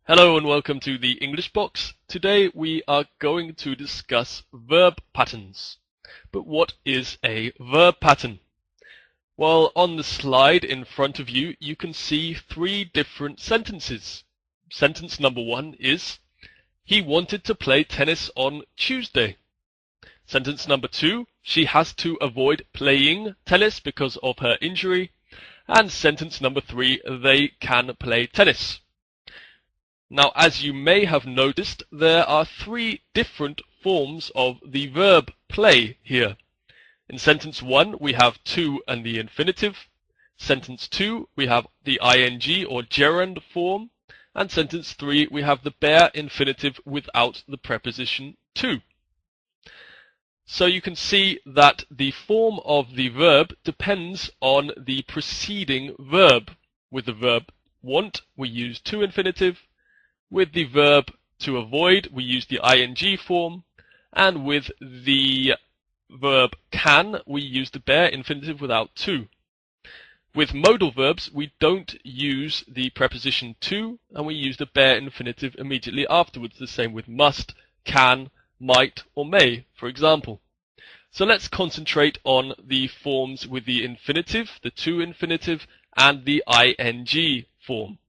Hello and welcome to the English Box. Today we are going to discuss verb patterns. But what is a verb pattern? Well, on the slide in front of you, you can see three different sentences. Sentence number one is, he wanted to play tennis on Tuesday. Sentence number two, she has to avoid playing tennis because of her injury. And sentence number three, they can play tennis. Now, as you may have noticed, there are three different forms of the verb play here. In sentence one, we have to and the infinitive. Sentence two, we have the ing or gerund form. And sentence three, we have the bare infinitive without the preposition to. So you can see that the form of the verb depends on the preceding verb. With the verb want, we use to infinitive. With the verb to avoid, we use the ing form. And with the verb can, we use the bare infinitive without to. With modal verbs, we don't use the preposition to, and we use the bare infinitive immediately afterwards. The same with must, can, might, or may, for example. So let's concentrate on the forms with the infinitive, the to infinitive, and the ing form.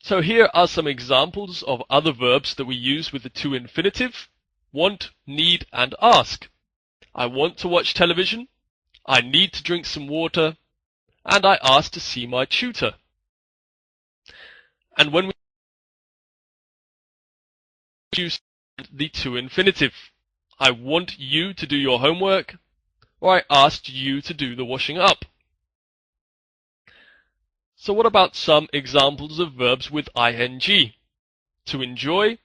So here are some examples of other verbs that we use with the to infinitive: want, need, and ask. I want to watch television, I need to drink some water, and I ask to see my tutor. And when we use the to infinitive, I want you to do your homework, or I asked you to do the washing up. So what about some examples of verbs with ing? To enjoy,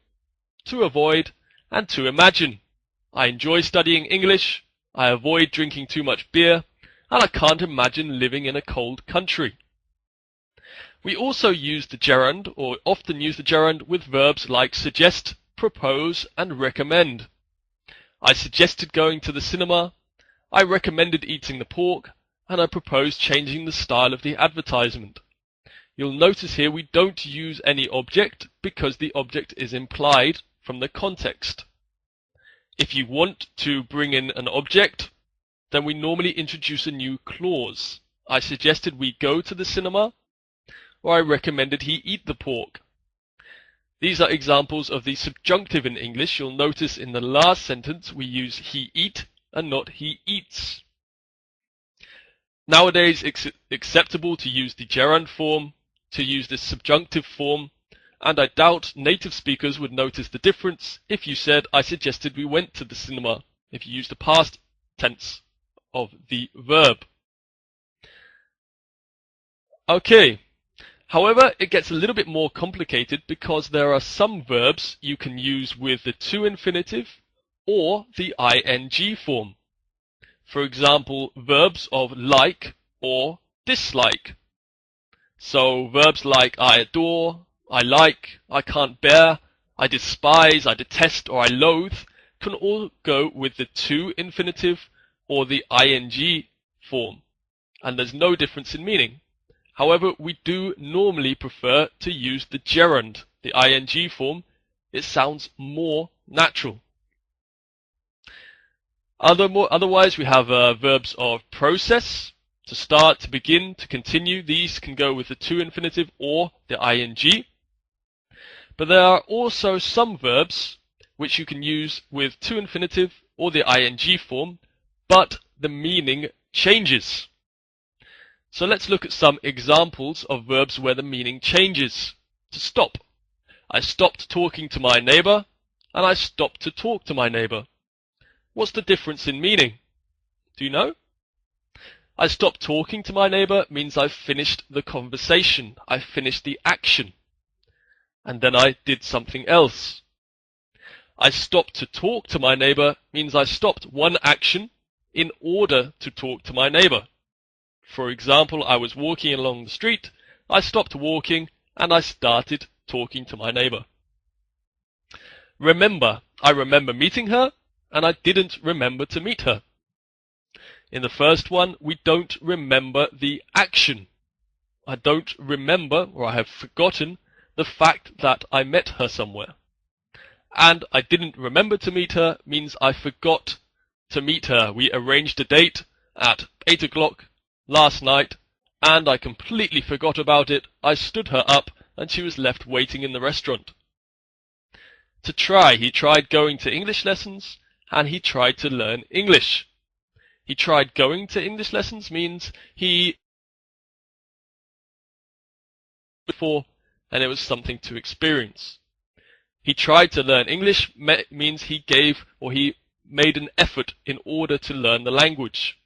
to avoid, and to imagine. I enjoy studying English, I avoid drinking too much beer, and I can't imagine living in a cold country. We also use the gerund, or often use the gerund, with verbs like suggest, propose, and recommend. I suggested going to the cinema, I recommended eating the pork, and I proposed changing the style of the advertisement. You'll notice here we don't use any object because the object is implied from the context. If you want to bring in an object, then we normally introduce a new clause. I suggested we go to the cinema, or I recommended he eat the pork. These are examples of the subjunctive in English. You'll notice in the last sentence we use he eat and not he eats. Nowadays it's acceptable to use the gerund form, to use this subjunctive form, and I doubt native speakers would notice the difference if you said I suggested we went to the cinema, if you used the past tense of the verb. Okay. However, it gets a little bit more complicated because there are some verbs you can use with the to infinitive or the ing form. For example, verbs of like or dislike. So verbs like I adore, I like, I can't bear, I despise, I detest, or I loathe can all go with the to infinitive or the ing form, and there's no difference in meaning. However, we do normally prefer to use the gerund, the ing form. It sounds more natural. Otherwise, we have verbs of process, to start, to begin, to continue. These can go with the to infinitive or the ing. But there are also some verbs which you can use with to infinitive or the ing form, but the meaning changes. So let's look at some examples of verbs where the meaning changes. To stop. I stopped talking to my neighbor, and I stopped to talk to my neighbor. What's the difference in meaning? Do you know? I stopped talking to my neighbor means I've finished the conversation. I've finished the action. And then I did something else. I stopped to talk to my neighbor means I stopped one action in order to talk to my neighbor. For example, I was walking along the street, I stopped walking, and I started talking to my neighbor. Remember. I remember meeting her, and I didn't remember to meet her. In the first one, we don't remember the action. I don't remember, or I have forgotten, the fact that I met her somewhere. And I didn't remember to meet her means I forgot to meet her. We arranged a date at 8 o'clock last night, and I completely forgot about it. I stood her up, and she was left waiting in the restaurant. To try, he tried going to English lessons, and he tried to learn English. He tried going to English lessons means he before, and it was something to experience. He tried to learn English means he gave or he made an effort in order to learn the language.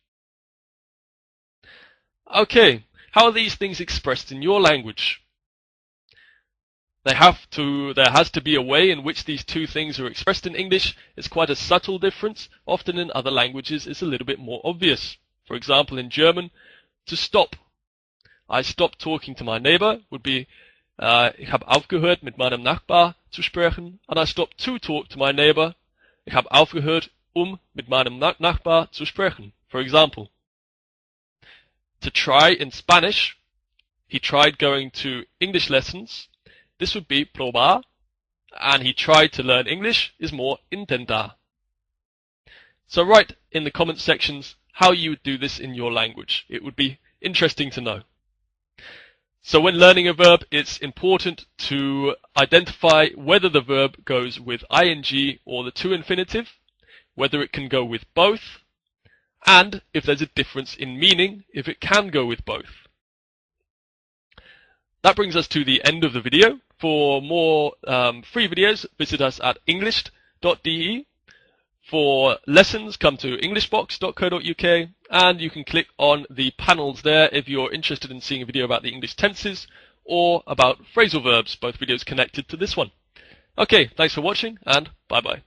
Okay, how are these things expressed in your language? There has to be a way in which these two things are expressed in English. It's quite a subtle difference. Often in other languages it's a little bit more obvious. For example, in German, to stop. I stopped talking to my neighbor would be ich habe aufgehört mit meinem Nachbar zu sprechen, and I stopped to talk to my neighbor. Ich habe aufgehört, mit meinem Nachbar zu sprechen. For example. To try in Spanish, he tried going to English lessons. This would be probar, and he tried to learn English is more intentar. So write in the comment sections how you would do this in your language. It would be interesting to know. So when learning a verb, it's important to identify whether the verb goes with ing or the to infinitive, whether it can go with both, and if there's a difference in meaning, if it can go with both. That brings us to the end of the video. For more free videos, visit us at english.de. For lessons, come to englishbox.co.uk, and you can click on the panels there if you're interested in seeing a video about the English tenses or about phrasal verbs, both videos connected to this one. Okay, thanks for watching, and bye-bye.